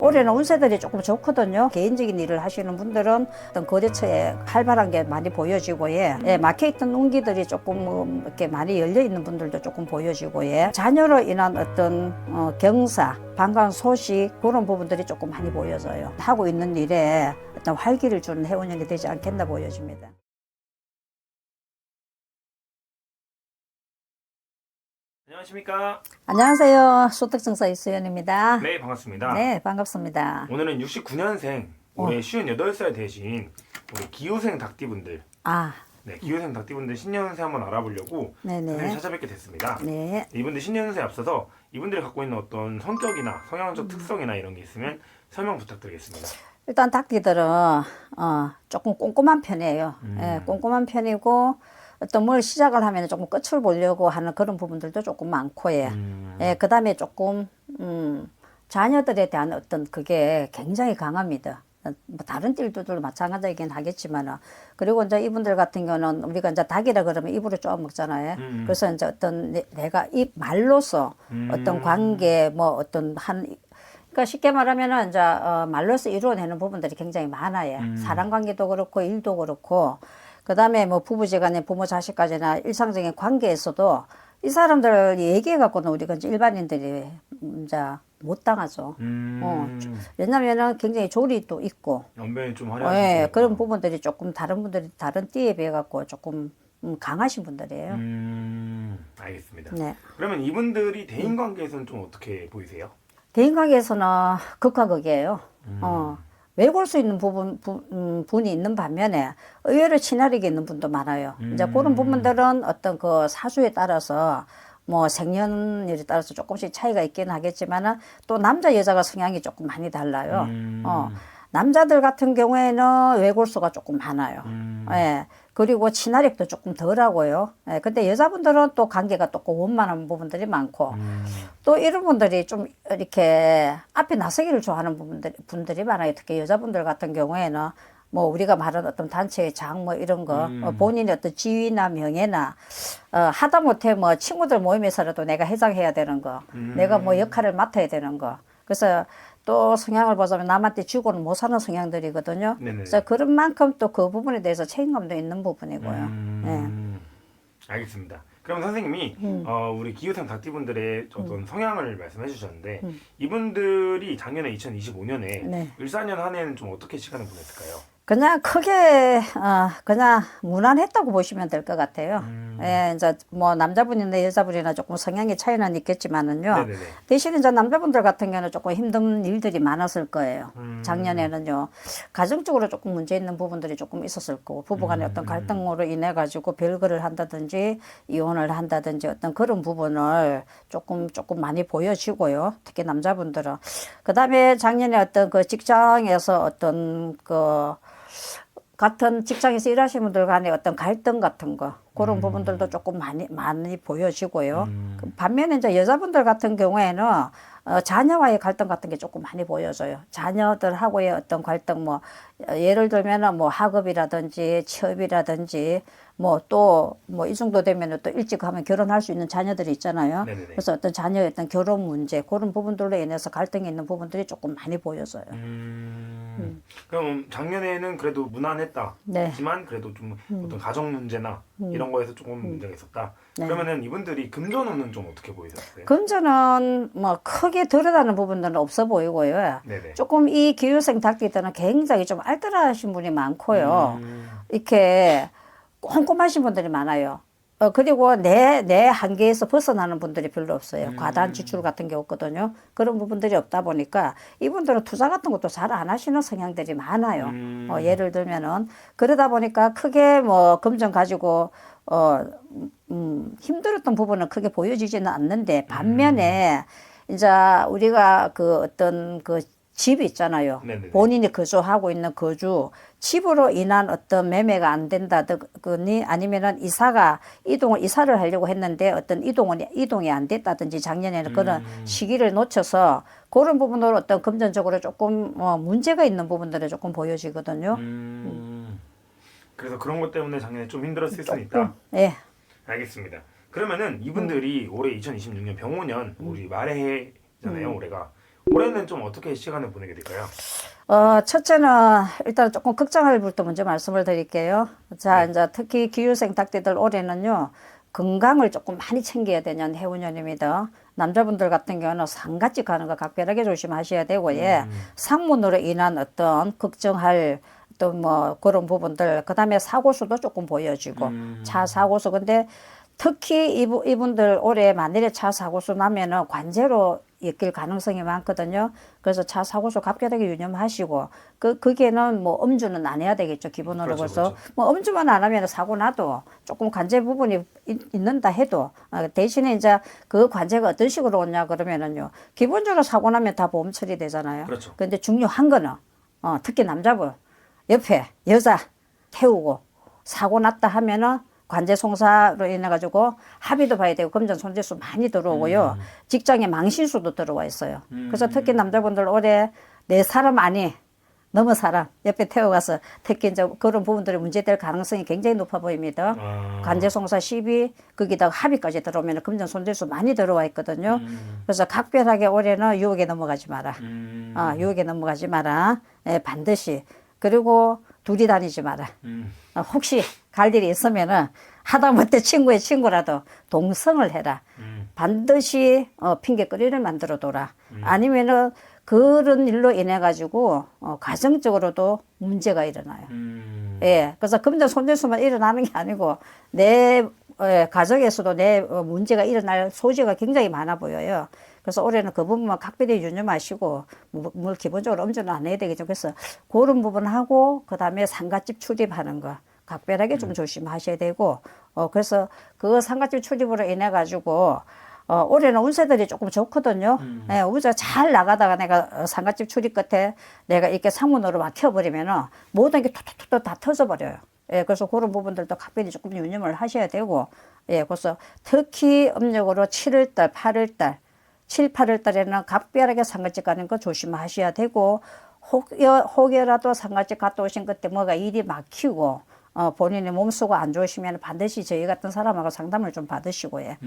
올해는 운세들이 조금 좋거든요. 개인적인 일을 하시는 분들은 어떤 거래처에 활발한 게 많이 보여지고, 막혀있던 운기들이 조금 이렇게 많이 열려 있는 분들도 조금 보여지고, 자녀로 인한 어떤 경사, 반가운 소식 그런 부분들이 조금 많이 보여져요. 하고 있는 일에 어떤 활기를 주는 해운년이 되지 않겠나 보여집니다. 안녕하십니까? 안녕하세요. 소득증서 이수연입니다. 네, 반갑습니다. 네, 반갑습니다. 오늘은 69년생, 올해 58살 되신 우리 기호생 닭띠분들, 기호생 닭띠분들 신년운세 한번 알아보려고 선생님 찾아뵙게 됐습니다. 네. 이분들 신년운세에 앞서서 이분들이 갖고 있는 어떤 성격이나 성향적 특성이나 이런 게 있으면 설명 부탁드리겠습니다. 일단 닭띠들은 조금 꼼꼼한 편이에요. 꼼꼼한 편이고 어떤 뭘 시작을 하면 조금 끝을 보려고 하는 그런 부분들도 조금 많고, 그 다음에 조금 자녀들에 대한 어떤 그게 굉장히 강합니다. 뭐 다른 띠들도 마찬가지이긴 하겠지만, 그리고 이제 이분들 같은 경우는 우리가 이제 닭이라 그러면 입으로 쪼아 먹잖아요. 그래서 이제 어떤 내가 이 말로서 어떤 관계 뭐 어떤 그러니까 쉽게 말하면은 이제 말로서 이루어내는 부분들이 굉장히 많아요. 사람 관계도 그렇고 일도 그렇고, 그 다음에 뭐 부부지간에 부모 자식까지나 일상적인 관계에서도 이 사람들 얘기해갖고는 우리가 이제 일반인들이 이제 못 당하죠. 왜냐면은 굉장히 조리도 있고, 연변이 좀 화려하시죠. 그런 부분들이 조금 다른 분들이 다른 띠에 비해 갖고 조금 강하신 분들이에요. 알겠습니다. 네. 그러면 이분들이 대인 관계에서는 좀 어떻게 보이세요? 대인 관계에서는 극과 극이에요. 외골 수 있는 분이 있는 반면에 의외로 친화력이 있는 분도 많아요. 이제 그런 부분들은 어떤 그 사주에 따라서 뭐 생년일에 따라서 조금씩 차이가 있긴 하겠지만은 또 남자 여자가 성향이 조금 많이 달라요. 남자들 같은 경우에는 외골수가 조금 많아요. 그리고 친화력도 조금 덜하고요. 근데 여자분들은 또 관계가 또 원만한 부분들이 많고, 또 이런 분들이 좀 이렇게 앞에 나서기를 좋아하는 분들이 많아요. 특히 여자분들 같은 경우에는 뭐 우리가 말하는 어떤 단체의 장 뭐 이런 거, 본인의 어떤 지위나 명예나, 하다못해 뭐 친구들 모임에서라도 내가 회장해야 되는 거, 내가 뭐 역할을 맡아야 되는 거. 그래서 또 성향을 보자면 남한테 주고는 못 사는 성향들이거든요. 그래서 그런 만큼 또 그 부분에 대해서 책임감도 있는 부분이고요. 알겠습니다. 그럼 선생님이 우리 기호생 닭띠분들의 어떤 성향을 말씀해 주셨는데 이분들이 작년에 2025년에 을사년 한 해는 좀 어떻게 시간을 보냈을까요? 그냥 크게 그냥 무난했다고 보시면 될 것 같아요. 이제 뭐 남자분이나 여자분이나 조금 성향의 차이는 있겠지만은요. 대신 이제 남자분들 같은 경우는 조금 힘든 일들이 많았을 거예요. 작년에는요. 가정적으로 조금 문제 있는 부분들이 조금 있었을 거고, 부부간의 어떤 갈등으로 인해 가지고 별거를 한다든지 이혼을 한다든지 어떤 그런 부분을 조금 많이 보여지고요. 특히 남자분들은. 그다음에 작년에 어떤 그 직장에서 어떤 같은 직장에서 일하시는 분들 간의 어떤 갈등 같은 거, 그런 부분들도 조금 많이 보여지고요. 반면에 이제 여자분들 같은 경우에는 자녀와의 갈등 같은 게 조금 많이 보여져요. 자녀들하고의 어떤 갈등, 뭐 예를 들면은 뭐 학업이라든지 취업이라든지 뭐 또 뭐 이 정도 되면은 또 일찍 하면 결혼할 수 있는 자녀들이 있잖아요. 그래서 어떤 자녀의 어떤 결혼 문제, 그런 부분들로 인해서 갈등이 있는 부분들이 조금 많이 보여져요. 그럼 작년에는 그래도 무난했다. 하지만 그래도 좀 어떤 가정 문제나 이런 거에서 조금 문제가 있었다. 그러면은 이분들이 금전운은 좀 어떻게 보이셨어요? 금전은 뭐 크게 들여다는 부분들은 없어 보이고요. 조금 이 기후생 닭띠들은 굉장히 좀 알뜰하신 분이 많고요. 이렇게 꼼꼼하신 분들이 많아요. 그리고 내 한계에서 벗어나는 분들이 별로 없어요. 과다한 지출 같은 게 없거든요. 그런 부분들이 없다 보니까 이분들은 투자 같은 것도 잘 안 하시는 성향들이 많아요. 예를 들면은 그러다 보니까 크게 뭐 금전 가지고 힘들었던 부분은 크게 보여지지는 않는데, 반면에 이제 우리가 그 어떤 그 집이 있잖아요. 본인이 거주하고 있는 거주, 집으로 인한 어떤 매매가 안 된다든지 아니면은 이사를 하려고 했는데 어떤 이동이 안 됐다든지 작년에는 그런 시기를 놓쳐서 그런 부분으로 어떤 금전적으로 조금 문제가 있는 부분들이 조금 보여지거든요. 그래서 그런 것 때문에 작년에 좀 힘들었을 수 있다. 알겠습니다. 그러면은 이분들이 올해 2026년 병오년 우리 말의 해잖아요. 올해가 올해는 좀 어떻게 시간을 보내게 될까요? 첫째는 일단 조금 걱정할 부터 먼저 말씀을 드릴게요. 자, 네. 이제 특히 기후생 닭띠들 올해는요, 건강을 조금 많이 챙겨야 되는 해운년입니다. 남자분들 같은 경우는 상갓집 가는 거 각별하게 조심하셔야 되고, 예. 상문으로 인한 어떤 걱정할 또 뭐 그런 부분들, 그 다음에 사고수도 조금 보여지고, 차 사고수. 근데 특히 이분들 올해 만일에 차 사고수 나면은 관제로 엮일 가능성이 많거든요. 그래서 차 사고수 각별하게 유념하시고, 거기에는 뭐 음주는 안 해야 되겠죠, 기본으로. 그렇죠, 그래서 그렇죠. 뭐 음주만 안 하면 사고 나도 조금 관제 부분이 있는다 해도, 대신에 이제 그 관제가 어떤 식으로 오냐 그러면은요, 기본적으로 사고 나면 다 보험 처리되잖아요. 그렇죠. 근데 중요한 거는, 특히 남자분, 옆에 여자 태우고 사고 났다 하면은 관제송사로 인해 가지고 합의도 봐야 되고 금전 손재수 많이 들어오고요. 직장에 망신수도 들어와 있어요. 그래서 특히 남자분들 올해 내 사람 아니 너무 사람 옆에 태워가서 특히 이제 그런 부분들이 문제될 가능성이 굉장히 높아 보입니다. 관제송사 시비 거기다가 합의까지 들어오면 금전 손재수 많이 들어와 있거든요. 그래서 각별하게 올해는 유혹에 넘어가지 마라. 유혹에 넘어가지 마라. 예, 반드시. 그리고 둘이 다니지 마라. 혹시 갈 일이 있으면은 하다못해 친구의 친구라도 동성을 해라. 반드시 핑계거리를 만들어 둬라. 아니면은 그런 일로 인해 가지고 가정적으로도 문제가 일어나요. 예, 그래서 금전 손재수만 일어나는 게 아니고 내 가정에서도 내 문제가 일어날 소지가 굉장히 많아 보여요. 그래서 올해는 그 부분만 각별히 유념하시고, 뭘 기본적으로 음주는 안 해야 되겠죠. 그래서 그런 부분하고, 그 다음에 상갓집 출입하는 거, 각별하게 좀 조심하셔야 되고, 그래서 그 상갓집 출입으로 인해가지고, 올해는 운세들이 조금 좋거든요. 예, 운세 잘 나가다가 내가 상갓집 출입 끝에 내가 이렇게 상문으로 막혀버리면은 모든 게 툭툭툭 다 터져버려요. 예, 그래서 그런 부분들도 각별히 조금 유념을 하셔야 되고, 예, 그래서 특히 음력으로 7월달, 8월달, 7, 8월 달에는 각별하게 상갓집 가는 거 조심하셔야 되고, 혹여라도 상갓집 갔다 오신 그때 뭐가 일이 막히고, 본인의 몸수가 안 좋으시면 반드시 저희 같은 사람하고 상담을 좀 받으시고, 예.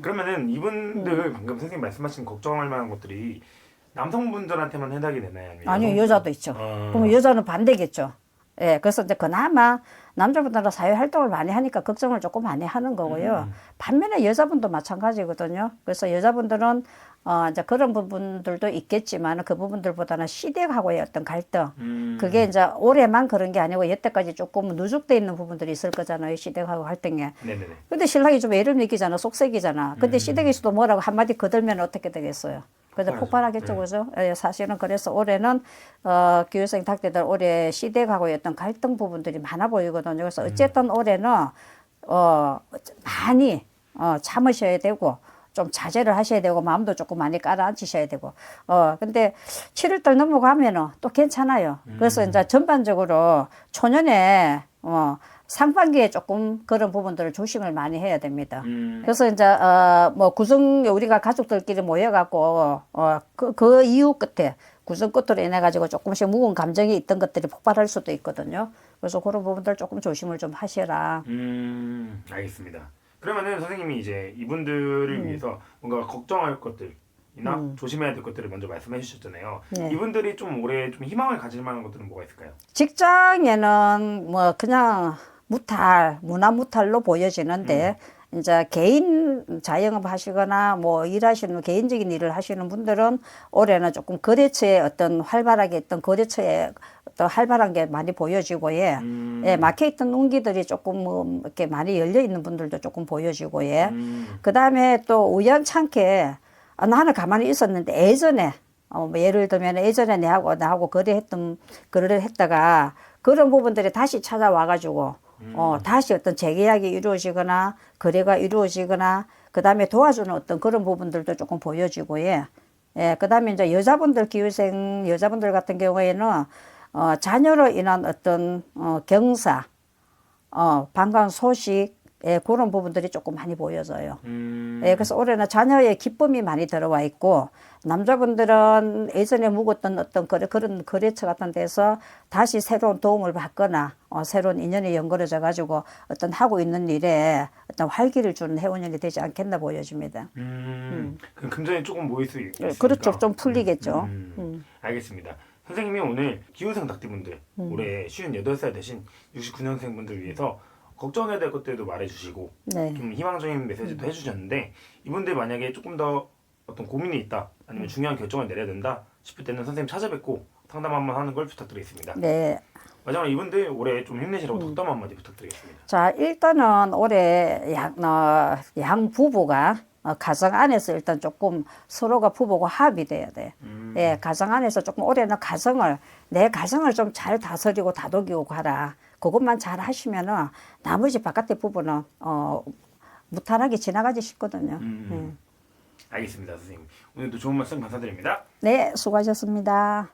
그러면은 이분들 방금 선생님 말씀하신 걱정할 만한 것들이 남성분들한테만 해당이 되나요? 아니면 아니요, 여자도 있죠. 그럼 여자는 반대겠죠. 예, 그래서 이제 그나마 남자분들은 사회 활동을 많이 하니까 걱정을 조금 많이 하는 거고요. 반면에 여자분도 마찬가지거든요. 그래서 여자분들은 이제 그런 부분들도 있겠지만 그 부분들보다는 시댁하고의 어떤 갈등, 그게 이제 올해만 그런 게 아니고 여태까지 조금 누적돼 있는 부분들이 있을 거잖아요. 시댁하고 갈등에. 네네네. 근데 신랑이 좀 애를 느끼잖아, 속색이잖아. 근데 시댁에서도 뭐라고 한마디 거들면 어떻게 되겠어요? 그래서 폭발하겠죠, 그죠? 예, 사실은 그래서 올해는 기후생 닭띠들 올해 시댁하고의 어떤 갈등 부분들이 많아 보이거든요. 그래서 어쨌든 올해는 많이 참으셔야 되고 좀 자제를 하셔야 되고 마음도 조금 많이 깔아앉히셔야 되고 근데 7월달 넘어가면은 또 괜찮아요. 그래서 이제 전반적으로 초년에 상반기에 조금 그런 부분들을 조심을 많이 해야 됩니다. 그래서 이제 뭐 구성 우리가 가족들끼리 모여갖고 그 이유 끝에 구성 끝으로 인해 가지고 조금씩 묵은 감정이 있던 것들이 폭발할 수도 있거든요. 그래서 그런 부분들 조금 조심을 좀 하셔라. 알겠습니다. 그러면은 선생님이 이제 이분들을 위해서 뭔가 걱정할 것들이나 조심해야 될 것들을 먼저 말씀해 주셨잖아요. 네. 이분들이 좀 올해 좀 희망을 가질 만한 것들은 뭐가 있을까요? 직장에는 뭐 그냥 문화무탈로 보여지는데 이제 개인 자영업 하시거나 뭐 일하시는 개인적인 일을 하시는 분들은 올해는 조금 거래처에 어떤 활발하게 했던 거래처에 또 활발한 게 많이 보여지고 예, 막혀있던 운기들이 조금 뭐 이렇게 많이 열려 있는 분들도 조금 보여지고 예. 그 다음에 또 우연찮게 나는 가만히 있었는데 예전에 뭐 예를 들면 예전에 나하고 거래를 했다가 그런 부분들이 다시 찾아와가지고 다시 어떤 재계약이 이루어지거나 거래가 이루어지거나 그 다음에 도와주는 어떤 그런 부분들도 조금 보여지고 예. 그 다음에 이제 기후생 여자분들 같은 경우에는 자녀로 인한 어떤 경사, 반가운 소식 예, 그런 부분들이 조금 많이 보여져요. 예, 그래서 올해는 자녀의 기쁨이 많이 들어와 있고, 남자분들은 예전에 묵었던 어떤 그런 거래처 같은 데서 다시 새로운 도움을 받거나, 새로운 인연이 연결해져 가지고 어떤 하고 있는 일에 어떤 활기를 주는 해운년이 되지 않겠나 보여집니다. 그럼 금전이 조금 모일 수 있으니까. 그렇죠. 좀 풀리겠죠. 알겠습니다. 선생님이 오늘 기후생 닭띠분들 올해 58살 되신 69년생분들 위해서 걱정해야 될 것들도 말해주시고 네. 좀 희망적인 메시지도 해주셨는데 이분들 만약에 조금 더 어떤 고민이 있다 아니면 중요한 결정을 내려야 된다 싶을 때는 선생님 찾아뵙고 상담 한번 하는 걸 부탁드리겠습니다. 네. 마지막으로 이분들 올해 좀 힘내시라고 덕담 한마디 부탁드리겠습니다. 자, 일단은 올해 양 부부가 가정 안에서 일단 조금 서로가 부부가 합이 돼야 돼. 예, 가정 안에서 조금 올해는 내 가정을 좀 잘 다스리고 다독이고 가라. 그것만 잘 하시면은 나머지 바깥의 부분은 무탈하게 지나가지 싶거든요. 알겠습니다, 선생님. 오늘도 좋은 말씀 감사드립니다. 네, 수고하셨습니다.